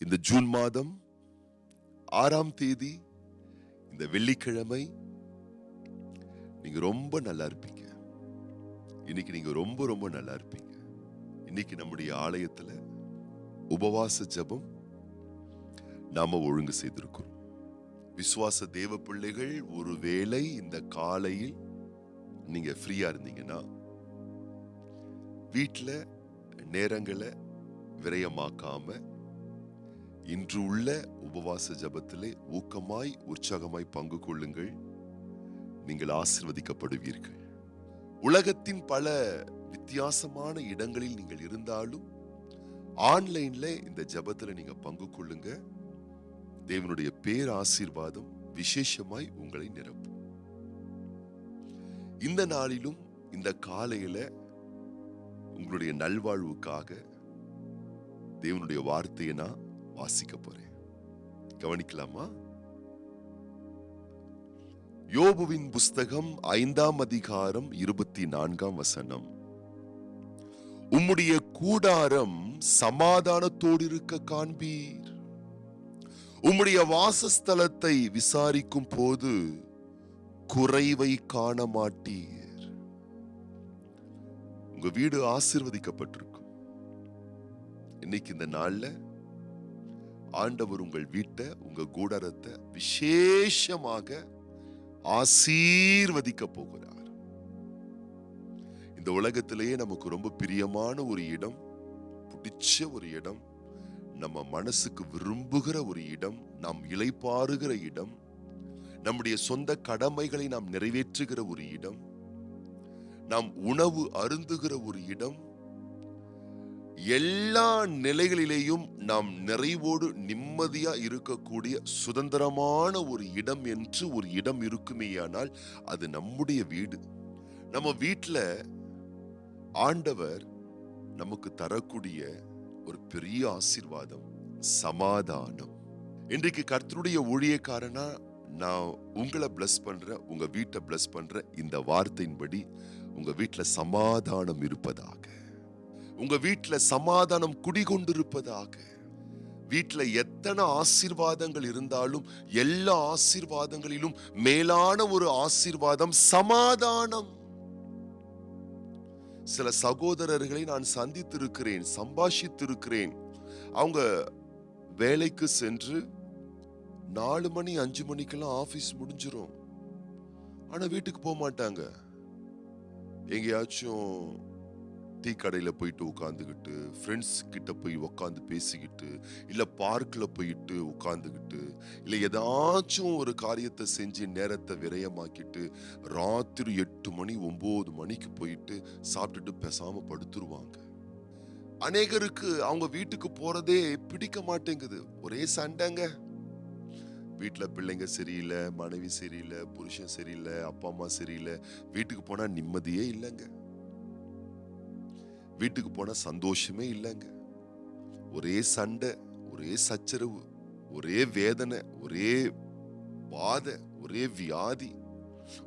இந்த ஜூன் மாதம் 6ஆம் தேதி இந்த வெள்ளிக்கிழமை நீங்க ரொம்ப நல்லா இருப்பீங்க. இன்னைக்கு நீங்க ரொம்ப ரொம்ப நல்லா இருப்பீங்க. இன்னைக்கு நம்முடைய ஆலயத்துல உபவாச ஜெபம் நாம ஒழுங்கு செய்திருக்கிறோம். விசுவாச தேவ பிள்ளைகள், ஒருவேளை இந்த காலையில் நீங்க ஃப்ரீயா இருந்தீங்கன்னா வீட்டுல நேரங்களை விரயமாக்காம இன்று உள்ள உபவாச ஜெபத்திலே ஊக்கமாய் உற்சாகமாய் பங்கு கொள்ளுங்கள். நீங்கள் ஆசீர்வதிக்கப்படுவீர்கள். உலகத்தின் பல வித்தியாசமான இடங்களில் நீங்கள் இருந்தாலும் ஆன்லைன்ல இந்த ஜெபத்துல நீங்க பங்கு கொள்ளுங்க. தேவனுடைய பேர் ஆசீர்வாதம் விசேஷமாய் உங்களை நிரப்பும். இந்த நாளிலும் இந்த காலையில உங்களுடைய நல்வாழ்வுக்காக தேவனுடைய வார்த்தையை நான் வாசிக்க போறேன். கவனிக்கலாமா? யோபுவின் புஸ்தகம் 5ஆம் அதிகாரம் 24ஆம் வசனம். உம்முடைய கூடாரம் சமாதானத்தோடு இருக்க காண்பீர். உம்முடைய வாசஸ்தலத்தை விசாரிக்கும் போது குறைவை காண மாட்டீர். உங்க வீடு ஆசீர்வதிக்கப்பட்டிருக்கும். இன்னைக்கு இந்த நாள்ல ஆண்டவர் உங்கள் வீட்டை, உங்க கூடாரத்தை விசேஷமாக ஆசீர்வதிக்க போகிறார். இந்த உலகத்திலேயே நமக்கு ரொம்ப பிரியமான ஒரு இடம், பிடிச்ச ஒரு இடம், நம்ம மனசுக்கு விரும்புகிற ஒரு இடம், நாம் இளைப்பாறுகிற இடம், நம்முடைய சொந்த கடமைகளை நாம் நிறைவேற்றுகிற ஒரு இடம், நாம் உணவு அருந்துகிற ஒரு இடம், எல்லா நிலைகளிலேயும் நாம் நிறைவோடு நிம்மதியா இருக்கக்கூடிய சுதந்திரமான ஒரு இடம் என்று ஒரு இடம் இருக்குமேயானால் அது நம்முடைய வீடு. நம்ம வீட்டுல ஆண்டவர் நமக்கு தரக்கூடிய ஒரு பெரிய ஆசீர்வாதம் சமாதானம். இன்றைக்கு கர்த்தருடைய ஊழியக்காரனா நான் உங்களை பிளஸ் பண்றேன், உங்க வீட்டை பிளஸ் பண்றேன். இந்த வார்த்தையின்படி உங்க வீட்டுல சமாதானம் இருப்பதாக, உங்க வீட்டுல சமாதானம் குடிகொண்டிருப்பதாக. வீட்டுல எத்தனை ஆசீர்வாதங்கள் இருந்தாலும் எல்லா ஆசீர்வாதங்களிலும் மேலான ஒரு ஆசீர்வாதம் சமாதானம். சில சகோதரர்களை நான் சந்தித்திருக்கிறேன், சம்பாஷித்திருக்கிறேன். அவங்க வேலைக்கு சென்று 4 மணி 5 மணிக்கெல்லாம் ஆபீஸ் முடிஞ்சிரும். ஆனா வீட்டுக்கு போக மாட்டாங்க. எங்கேயாச்சும் டீ கடையில போயிட்டு உட்காந்துக்கிட்டு, ஃப்ரெண்ட்ஸ் கிட்ட போய் உட்காந்து பேசிக்கிட்டு, இல்ல பார்க்ல போயிட்டு உட்காந்துக்கிட்டு, இல்ல ஏதாச்சும் ஒரு காரியத்தை செஞ்சு நேரத்தை விரயமாக்கிட்டு ராத்திரி 8 மணி 9 மணிக்கு போயிட்டு சாப்பிட்டுட்டு பேசாம படுத்துருவாங்க. அநேகருக்கு அவங்க வீட்டுக்கு போறதே பிடிக்க மாட்டேங்குது. ஒரே சண்டைங்க. வீட்டுல பிள்ளைங்க சரியில்லை, மனைவி சரியில்லை, புருஷன் சரியில்லை, அப்பா அம்மா சரியில்லை. வீட்டுக்கு போனா நிம்மதியே இல்லைங்க. வீட்டுக்கு போனா சந்தோஷமே இல்லைங்க. ஒரே சண்டை, ஒரே சச்சரவு, ஒரே வேதனை, ஒரே பாதை, ஒரே வியாதி,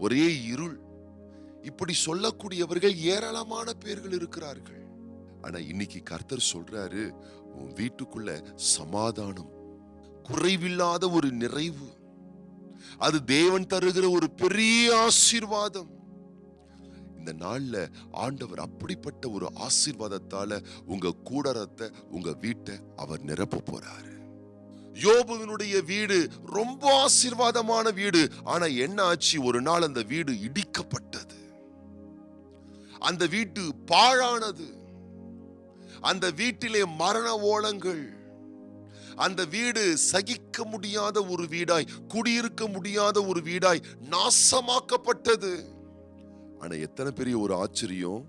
ஒரே இருள். இப்படி சொல்லக்கூடியவர்கள் ஏராளமான பேர்கள் இருக்கிறார்கள். ஆனா இன்னைக்கு கர்த்தர் சொல்றாரு, உன் வீட்டுக்குள்ள சமாதானம், குறைவில்லாத ஒரு நிறைவு, அது தேவன் தருகிற ஒரு பெரிய ஆசீர்வாதம். இந்த நாள்ல ஆண்டவர் அப்படிப்பட்ட ஒரு ஆசீர்வாதத்தால உங்க கூடாரத்தை, உங்க வீட்டை அவர் நிரப்ப போறாரு. யோபுவினுடைய வீடு ரொம்ப ஆசீர்வாதமான வீடு. ஆனா என்ன ஆச்சு? ஒரு நாள் அந்த வீடு இடிக்கப்பட்டது. அந்த வீட்டு பாழானது. அந்த வீட்டிலே மரண ஓலங்கள். அந்த வீடு சகிக்க முடியாத ஒரு வீடாய், குடியிருக்க முடியாத ஒரு வீடாய் நாசமாக்கப்பட்டது. ஆனா எத்தனை பெரிய ஒரு ஆச்சரியம்!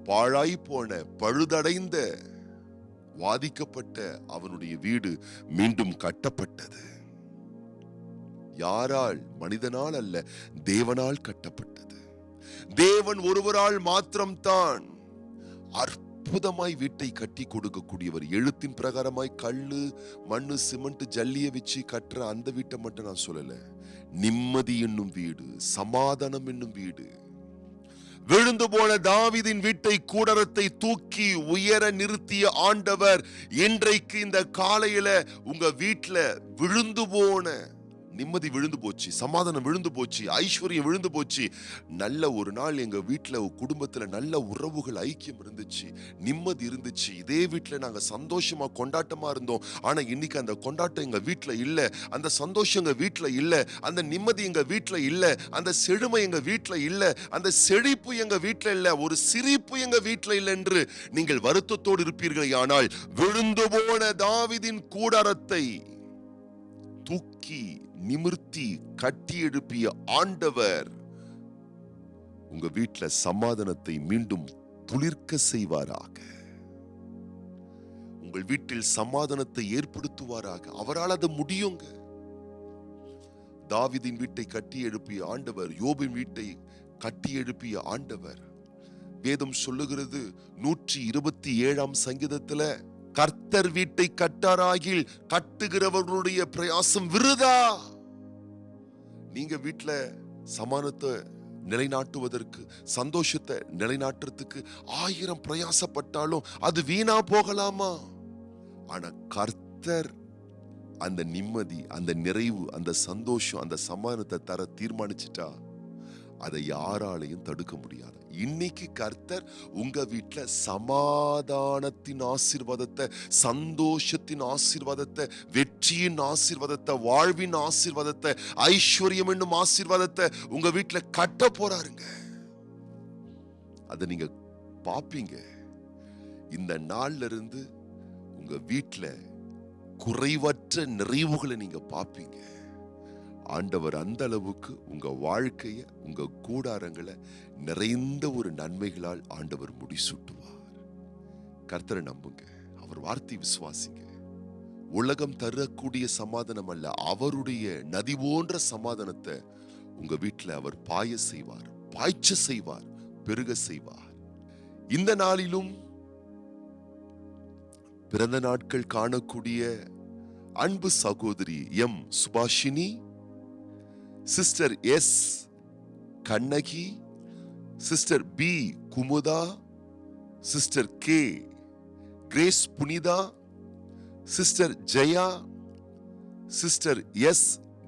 பாழாய் போன, பழுதடைந்த, வாதிக்கப்பட்ட அவனுடைய வீடு மீண்டும் கட்டப்பட்டது. யாரால்? மனிதனால் அல்ல, தேவனால் கட்டப்பட்டது. தேவன் ஒருவரால் மாத்திரம்தான் அற்புதமாய் வீட்டை கட்டி கொடுக்கக்கூடியவர். எழுத்தின் பிரகாரமாய் கல்லு, மண்ணு, சிமெண்ட், ஜல்லிய வச்சு கட்டுற அந்த வீட்டை மட்டும் நான் சொல்லல. நிம்மதி என்னும் வீடு, சமாதானம் என்னும் வீடு, விழுந்து போன தாவீதின் வீட்டை கூடாரத்தை தூக்கி உயர நிறுத்திய ஆண்டவர் இன்றைக்கு இந்த காலையில உங்க வீட்டுல விழுந்து போன நிம்மதி விழுந்து போச்சு, சமாதானம் விழுந்து போச்சு, ஐஸ்வர்யம் விழுந்து போச்சு. நல்ல ஒரு நாள் எங்க வீட்டுல குடும்பத்துல நல்ல உறவுகள் ஐக்கியம் இருந்துச்சு, நிம்மதி இருந்துச்சு, இதே வீட்டுல நாங்க சந்தோஷமா கொண்டாட்டமா இருந்தோம். ஆனா இன்னைக்கு அந்த கொண்டாட்டம் எங்க வீட்டுல இல்ல, அந்த சந்தோஷம் எங்க வீட்டுல இல்ல, அந்த நிம்மதி எங்க வீட்டுல இல்ல, அந்த செழுமை எங்க வீட்டுல இல்ல, அந்த செழிப்பு எங்க வீட்டுல இல்ல, ஒரு சிரிப்பு எங்க வீட்டுல இல்ல என்று நீங்கள் வருத்தத்தோடு இருப்பீர்கள். ஆனால் விழுந்து போன தாவீதின் கூடாரத்தை தூக்கி நிமிர்த்தி கட்டி எழுப்பிய ஆண்டவர் உங்க வீட்டுல சமாதானத்தை மீண்டும் துளிர்க்க செய்வாராக. உங்கள் வீட்டில் சமாதானத்தை ஏற்படுத்துவாராக. அவரால் அது முடியுங்க. தாவீதின் வீட்டை கட்டி எழுப்பிய ஆண்டவர், யோபின் வீட்டை கட்டி எழுப்பிய ஆண்டவர். வேதம் சொல்லுகிறது 127ஆம் சங்கீதத்துல, கர்த்தர் வீட்டை கட்டாராகில் கட்டுகிறவர்களுடைய பிரயாசம் விருதா. நீங்க வீட்டுல சமாதானத்தை நிலைநாட்டுவதற்கு, சந்தோஷத்தை நிலைநாட்டுறதுக்கு 1000 பிரயாசப்பட்டாலும் அது வீணா போகலாமா? ஆனா கர்த்தர் அந்த நிம்மதி, அந்த நிறைவு, அந்த சந்தோஷம், அந்த சமாதானத்தை தர தீர்மானிச்சிட்டா அதை யாராலையும் தடுக்க முடியாது. இன்னைக்கு கர்த்தர் உங்க வீட்டுல சமாதானத்தின் ஆசீர்வாதத்தை, சந்தோஷத்தின் ஆசீர்வாதத்தை, வெற்றியின் ஆசீர்வாதத்தை, வாழ்வின் ஆசீர்வாதத்தை, ஐஸ்வர்யம் என்னும் ஆசீர்வாதத்தை உங்க வீட்டுல கட்ட போறாருங்க. அதை நீங்க பாப்பீங்க. இந்த நாள்ல இருந்து உங்க வீட்டுல குறைவற்ற நிறைவுகளை நீங்க பாப்பீங்க. ஆண்டவர் அந்த அளவுக்கு உங்க வாழ்க்கைய, உங்க கூடாரங்களை நிறைந்த ஒரு நன்மைகளால் ஆண்டவர் முடிசூட்டுவார். கர்த்தரை நம்புங்க, அவர் வார்த்தை விசுவாசிங்க. உலகம் தரக்கூடிய சமாதானம் அல்ல, அவருடைய நதி போன்ற சமாதானத்தை உங்க வீட்டுல அவர் பாய செய்வார், பாய்ச்ச செய்வார், பெருக செய்வார். இந்த நாளிலும் பிறந்த நாட்கள் காணக்கூடிய அன்பு சகோதரி M Subashini, sister S Kannagi, sister P Kumudha, sister K Grace Punitha, sister Jaya, sister S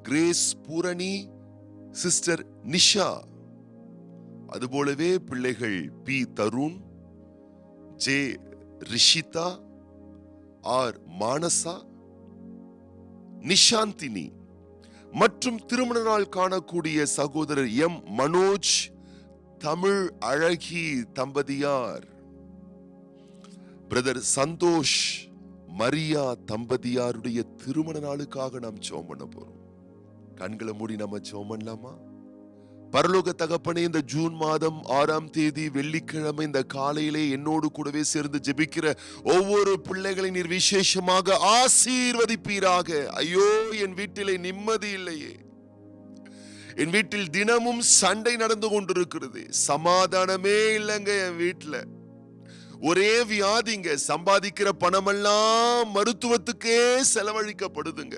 Grace Poorani, sister Nisha, அதுபோலவே பிள்ளைகள் P Tharun, J Rishitha, R Manasa, Nishanthini மற்றும் திருமண நாள் காணக்கூடிய சகோதரர் எம் மனோஜ், தமிழ் அழகி தம்பதியார், பிரதர் சந்தோஷ், மரியா தம்பதியாருடைய திருமண நாளுக்காக நாம் ஜெபம் பண்ண போறோம். கண்களை மூடி நம்ம ஜெபம் பண்ணலாமா? பரலோக தகப்பனே, இந்த ஜூன் மாதம் 6ஆம் தேதி வெள்ளிக்கிழமை இந்த காலையிலே என்னோடு கூடவே சேர்ந்து ஜெபிக்கிற ஒவ்வொரு பிள்ளைகளை நீர் விசேஷமாக ஆசீர்வதிப்பீராக. ஐயோ, என் வீட்டிலே நிம்மதி இல்லையே, என் வீட்டில் தினமும் சண்டை நடந்து கொண்டிருக்கிறது, சமாதானமே இல்லைங்க. என் வீட்டுல ஒரே வியாதிங்க, சம்பாதிக்கிற பணமெல்லாம் மருத்துவத்துக்கே செலவழிக்கப்படுதுங்க,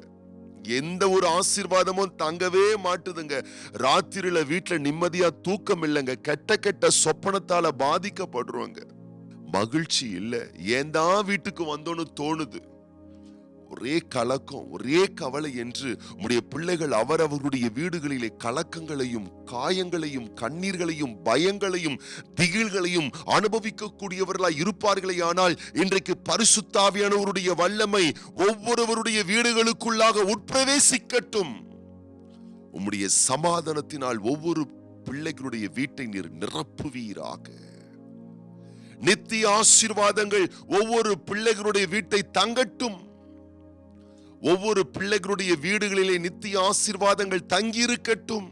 எந்த ஒரு ஆசீர்வாதமும் தங்கவே மாட்டுதுங்க. ராத்திரியில வீட்டுல நிம்மதியா தூக்கம் இல்லைங்க, கெட்ட கெட்ட சொப்பனத்தால பாதிக்கப்படுறோங்க, மகிழ்ச்சி இல்ல, ஏன் தான் வீட்டுக்கு வந்தோன்னு தோணுது, ஒரே கலக்கம், ஒரே கவலை என்று உம்முடைய பிள்ளைகள் அவரவர்களுடைய வீடுகளிலே கலக்கங்களையும் காயங்களையும் கண்ணீர்களையும் பயங்களையும் திகில்களையும் அனுபவிக்கக்கூடியவர்களாய் இருப்பார்களே. ஆனால் இன்றைக்கு பரிசுத்த ஆவியானவருடைய வல்லமை ஒவ்வொருவருடைய வீடுகளுக்குள்ளாக உட்பிரவேசிக்கட்டும். உம்முடைய சமாதானத்தினால் ஒவ்வொரு பிள்ளைகளுடைய வீட்டை நீர் நிரப்புவீராக. நித்திய ஆசீர்வாதங்கள் ஒவ்வொரு பிள்ளைகளுடைய வீட்டை தங்கட்டும். ஒவ்வொரு பிள்ளைகளுடைய வீடுகளிலே நித்திய ஆசீர்வாதங்கள் தங்கியிருக்கட்டும்.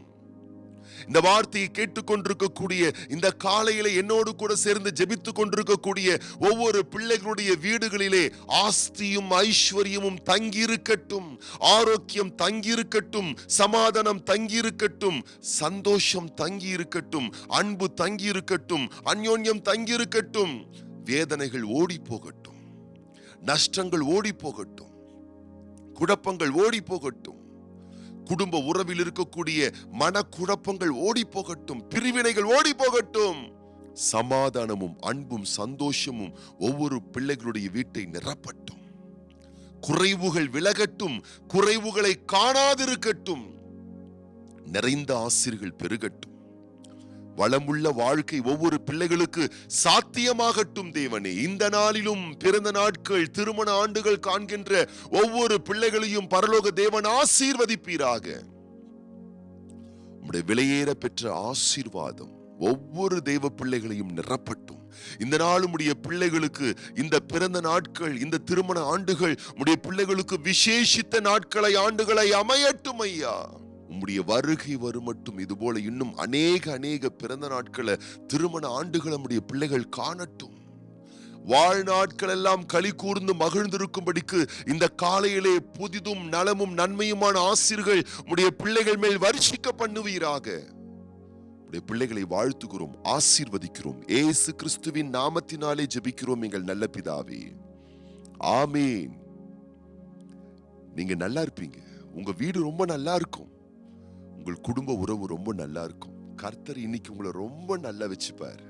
இந்த வார்த்தையை கேட்டுக்கொண்டிருக்கக்கூடிய, இந்த காலையில என்னோடு கூட சேர்ந்து ஜெபித்துக் கொண்டிருக்கக்கூடிய ஒவ்வொரு பிள்ளைகளுடைய வீடுகளிலே ஆஸ்தியும் ஐஸ்வர்யமும் தங்கியிருக்கட்டும், ஆரோக்கியம் தங்கியிருக்கட்டும், சமாதானம் தங்கியிருக்கட்டும், சந்தோஷம் தங்கியிருக்கட்டும், அன்பு தங்கியிருக்கட்டும், அந்யோன்யம் தங்கியிருக்கட்டும். வேதனைகள் ஓடி போகட்டும், நஷ்டங்கள் ஓடி போகட்டும், குழப்பங்கள் ஓடி போகட்டும், குடும்ப உறவில் இருக்கக்கூடிய மன குழப்பங்கள் ஓடி போகட்டும், பிரிவினைகள் ஓடி போகட்டும். சமாதானமும் அன்பும் சந்தோஷமும் ஒவ்வொரு பிள்ளைகளுடைய வீட்டை நிரப்பட்டும். குறைவுகள் விலகட்டும், குறைவுகளை காணாதிருக்கட்டும். நிறைந்த ஆசீர்கள் பெருகட்டும். வளமுள்ள வாழ்க்கை ஒவ்வொரு பிள்ளைகளுக்கு சாத்தியமாகட்டும் தேவனே. இந்த நாளிலும் பிறந்த நாட்கள், திருமண ஆண்டுகள் காண்கின்ற ஒவ்வொரு பிள்ளைகளையும் பரலோக தேவன் ஆசீர்வதிப்பீராக. உம்முடைய விலையேற பெற்ற ஆசீர்வாதம் ஒவ்வொரு தெய்வ பிள்ளைகளையும் நிரப்பட்டும். இந்த நாள் உம்முடைய பிள்ளைகளுக்கு, இந்த பிறந்த நாட்கள், இந்த திருமண ஆண்டுகள் உம்முடைய பிள்ளைகளுக்கு விசேஷித்த நாட்களை, ஆண்டுகளை அமையட்டும் ஐயா. உம்முடைய வருகை வருமட்டும் இதுபோல இன்னும் அநேக பிறந்த நாட்களை, திருமண ஆண்டுகளை நம்முடைய பிள்ளைகள் காணட்டும். வாழ்நாட்கள் எல்லாம் களி கூர்ந்து மகிழ்ந்திருக்கும்படிக்கு இந்த காலையிலே புதிதும் நலமும் நன்மையுமான ஆசீர்கள் உம்முடைய பிள்ளைகள் மேல் வருஷிக்க பண்ணுவீராக. உம்முடைய பிள்ளைகளை வாழ்த்துகிறோம், ஆசீர்வதிக்கிறோம். இயேசு கிறிஸ்துவின் நாமத்தினாலே ஜெபிக்கிறோம் எங்கள் நல்ல பிதாவே, ஆமேன். நீங்க நல்லா இருப்பீங்க. உங்க வீடு ரொம்ப நல்லா இருக்கும். உங்கள் குடும்ப உறவு ரொம்ப நல்லா இருக்கும். கர்த்தர் இன்னைக்கு உங்களை ரொம்ப நல்லா வச்சுப்பார்.